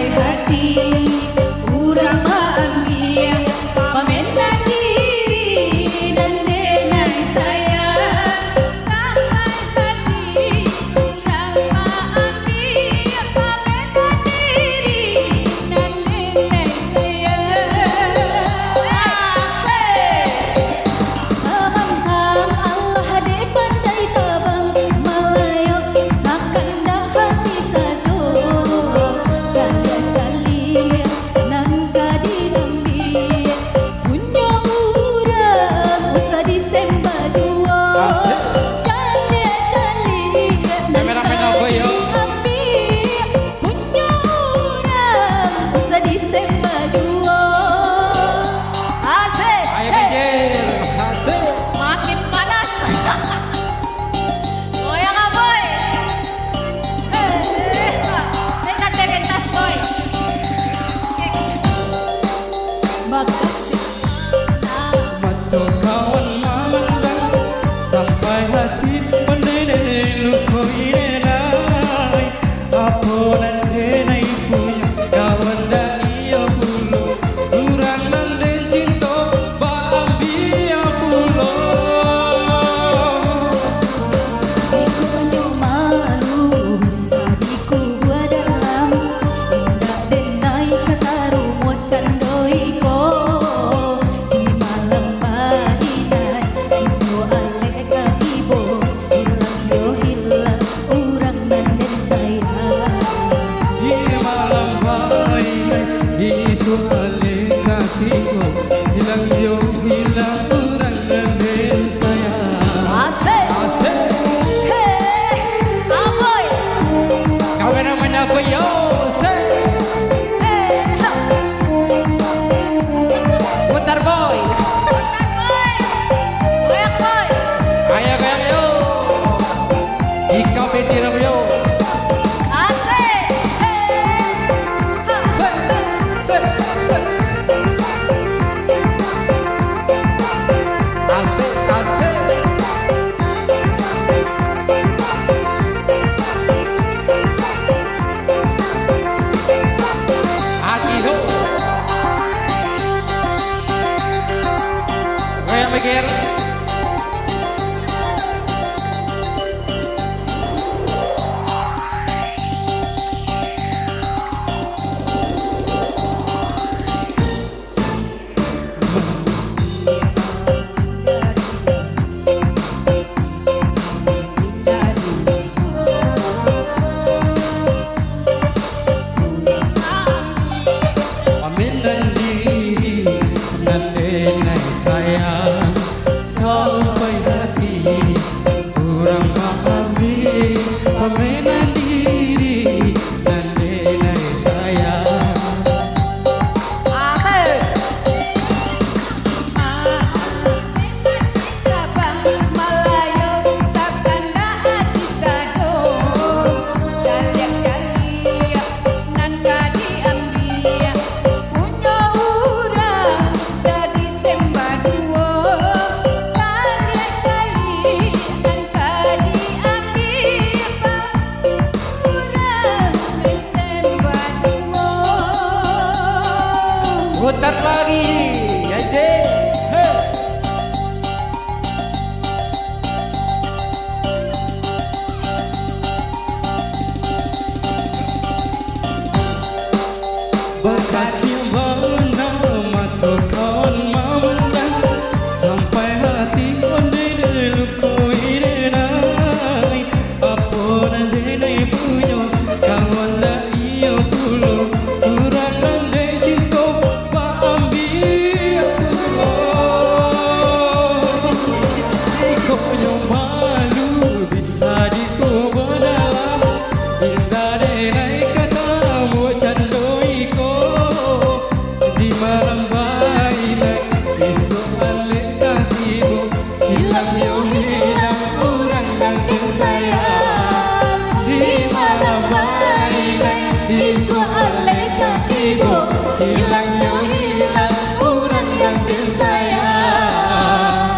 sampai hati urang bahagia pamenan diri dan denai sayang sampai hati urang bahagia pamenan diri dan denai sayang samangkang Allah de pandai tabang malayo sakanda hati sajo calia-calia nangka dinambi punya urang usah disembah jua calia-calia nangka diambi punya urang usah disembah jua asik Ayo Benjil, hasil. makin panas goyang ah boy dengan pentas boy makasih Mata kawan memandang sampai hati pandai lukoi denai apa dan denai punya kawan dan ia bulu urang nanden cinta bahagia pulo Jiku penuh malu sadiku gua dalam indah denai kataru mocan doiko di malam badinai isu ale katibo hilang yo hilang urang nanden sayang di malam baik isu alik hatiku hilang yo hilang urang nanden sayang asik asik aboy kawan namanya apa yo say ha putar boy putar boy goyang boy ayo kayak yo ikau betiram yo asik say say say asik asik Aki ho kayak mikir paminan diri dan denai sayang sampai hati kurang pahami paminan diri dan denai sayang asik Rabang Malayo sakanda hati sajo calia-calia nangka diambil punya urang jadi sembah duo calia-calia nangka diambil urang dan sembah duo putar lagi ya je hey. Bekasih warna mata kawan memandang sampai hati pandai lukoi denai apa dan denai punya kawan dah ia pulo kurang nandai cinta bahagia pulo ikut yang malu bisa dikubur dalam indah denai kata mocan doiko di malam baik isu alik hatimu hilang yo hilang urang nandeng sayang di malam baik isu alik hatimu hilang yo hilang urang nandeng sayang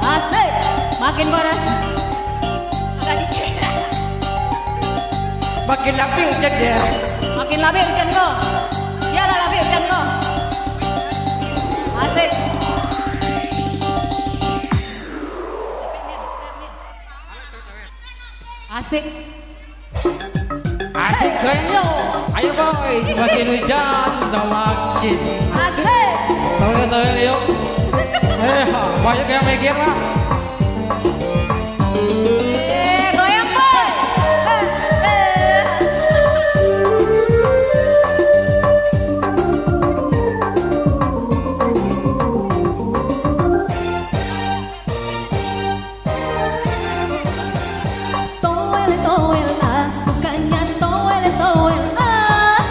asik makin boros agak dicek makin lapi hujan dia makin Makin labil hujan lo. Iyalah labil hujan lo. Asik. Asik. Asik kayaknya. Ayo boy, semakin hujan semakin Asik. Tahu yuk. Banyak yang mikir lah. Goyang boy. Toel toel ah, sukanya toel toel ah,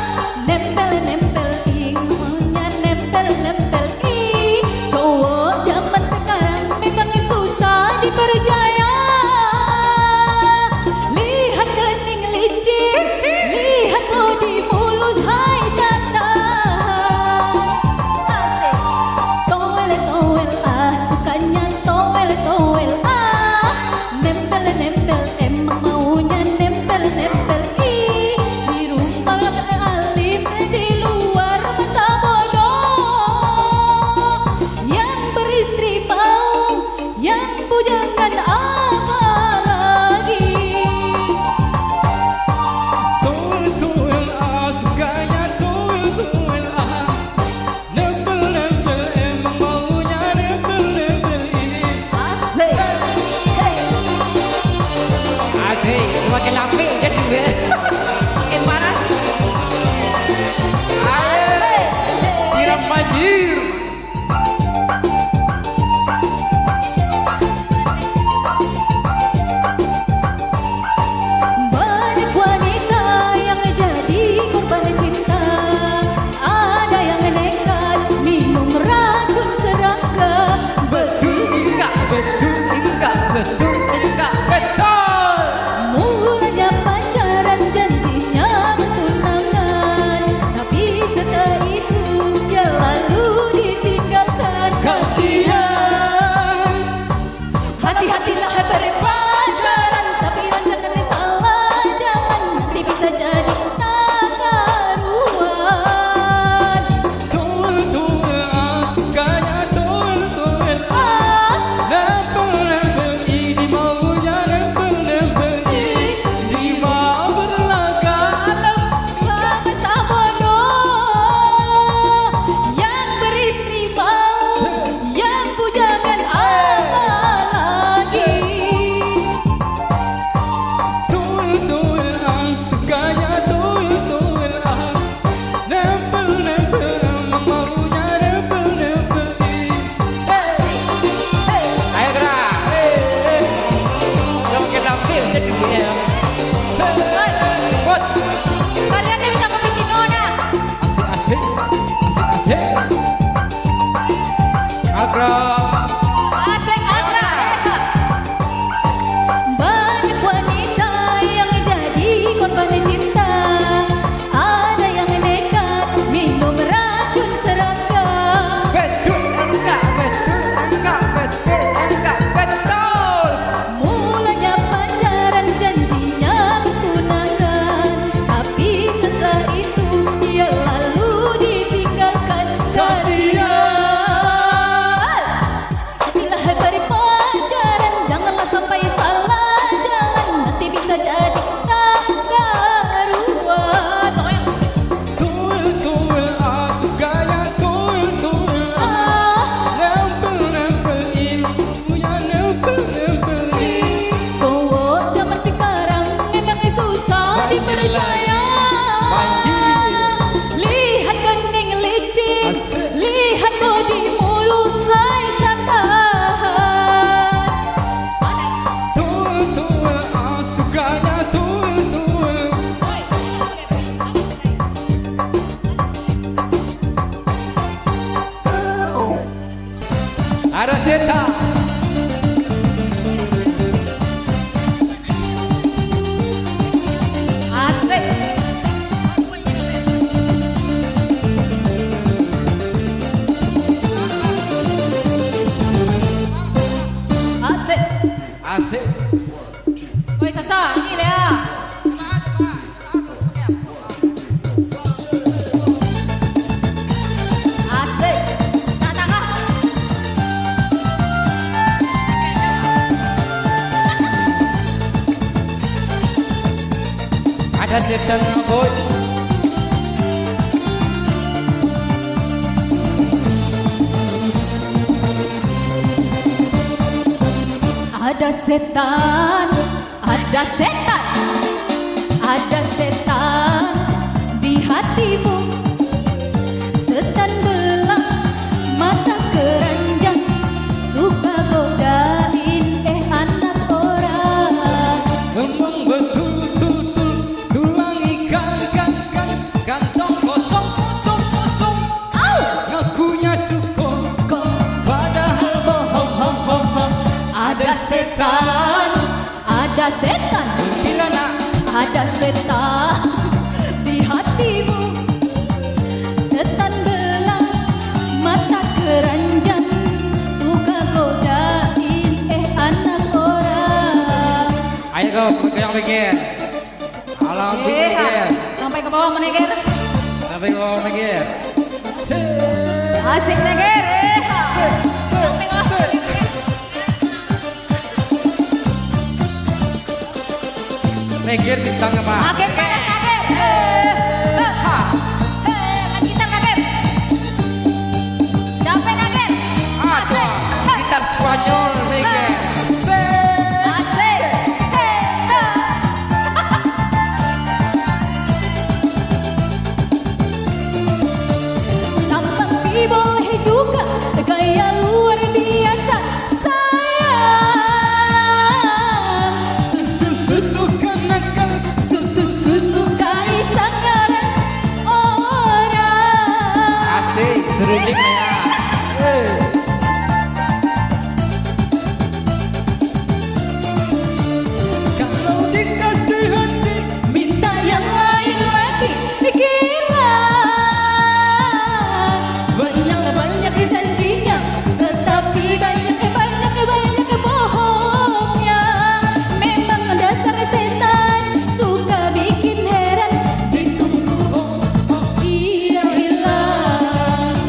nempel nempel ing, maunya nempel nempel ing. Cowok zaman sekarang memang susah dipercaya. Lihat kening licin, lihat bodi mulus, hai tanda. Toel toel ah, sukanya toel toel ah, nempel nempel emang maunya nempel nempel ih. Di rumah alim, di luar masa bodoh. Yang beristri mau, yang bujangan apa lagi. Tuel ah, sukanya tuel ah, nempel nempel emang maunya nempel nempel ini. Asik. Hey. Asik, semakin lamping jadi deh. Makin panas. Ayo, siram banjir. Banyak wanita yang jadi korban cinta. Ada yang nekat minum racun serangga. Betul enggak, betul enggak, betul enggak, betul. Mulanya pacaran, janjinya tunangan, tapi setelah itu dia lalu ditinggalkan. Kasihan. Hati-hatilah berpacaran, tapi jangan salah jalan, nanti bisa jadi tak karuan. Tuel ah, sukanya tuel Ah, nempel nempel ini maunya nempel nempel ini. Lima berlangganan masa bodoh. Yang beristri mau, yang bujangan apa lagi. tuel ah, sukanya tuel ah, nempel nempel emang maunya nempel nempel ini. Ayo gerak, semakin lampir jadi dia. Buat Kalian nih minta kopi Cino dah. asik asik akrab. Asik agra. Banyak wanita yang jadi korban cinta. Ada yang nekat minum racun serangga. Betul enggak, betul. Mulanya pacaran, janjinya tunangan, tapi setelah itu dia lalu ditinggalkan. Kasihan. Hatilah berpacaran, janganlah sampai salah jalan, nanti bisa jadi tak karuan. Tuel ah, sukanya tuel ah, Ah, nempel nempel ini punya nempel nempel ini. cowok zaman sekarang memang susah dipercaya. Banjir. Lihat kening licin, Asik. lihat bodi mulus, hai tanda. Tuel ah, sukanya tuel. Ada seta. Asik. Asik. Asik. Woi Sasa, ini Lea. Ada setan boy. Ada setan, ada setan, ada setan di hatimu. Setan belang, mata keranjang, suka godain anak orang. Emang betul-betul tulang ikan kantong kosong. Ngakunya cukup padahal bohong. Ada setan, ada setan, Tilana. ada setan di hatimu. Setan belang, mata keranjang, suka godain anak orang. Ayo kau pegang mikir. Alam mikir. Sampai ke bawah meneger, Sampai kau mikir. asik neger. Sampai bawah meneger. Mikir bintang apa? Kaget, kaget. Main gitar kaget. Capek kaget. Ada gitar Spanyol mikir. Asik. Tampang si boleh juga gaya luar biasa sayang. Susu kenakal. Susu kari sanggaran orang. Asik serunding ya. Kalau dikasih hati Minta yang lain lagi gila. Banyak janjinya, tetapi banyak bohongnya. Memang dasar setan, suka bikin heran. Ditunggu dia hilang.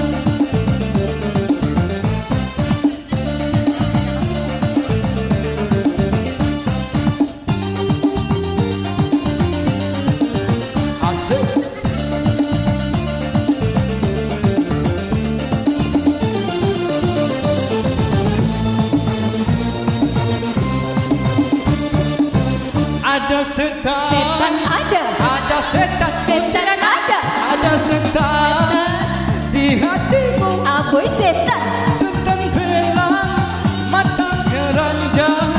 asik. Ada setan. Setan ada, Ada setan. setan ada. Ada setan di hatimu. Aboy setan, Setan belang, mata keranjang,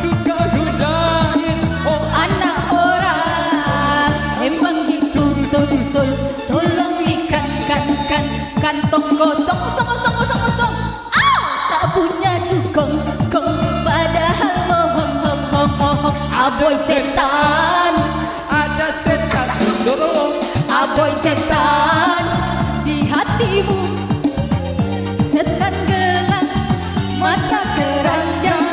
suka godain anak orang. Emang dituntun, tolong ikan kantong kosong. Tak punya jugong, padahal bohong. Aboy setan, Ada setan. Dorong. aboy setan di hatimu. Setan gelang, mata keranjang,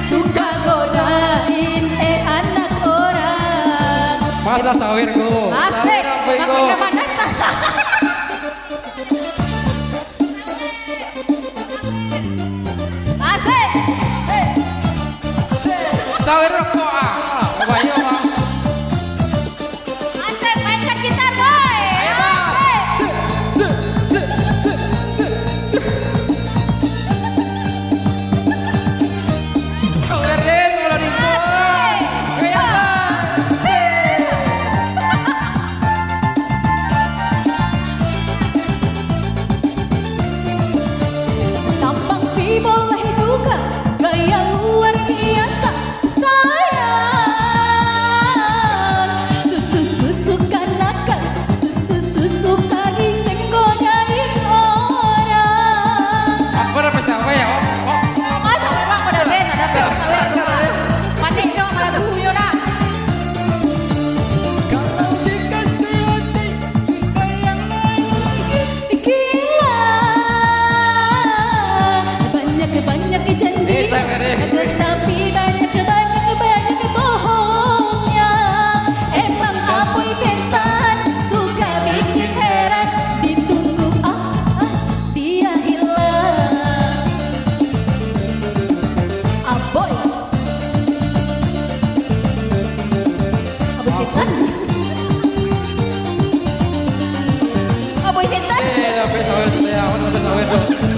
suka godain anak orang. Masa sawirku. Asik, makin panas. Asik. Sawir rokok ah. Bayo ah. Asik, mainkan gitar boy. Ayo, Asik. Sawir deh, mulai ribut. Ayo. Kapoy sinten? Tapi sawer saya, aku nonton sawer tuh.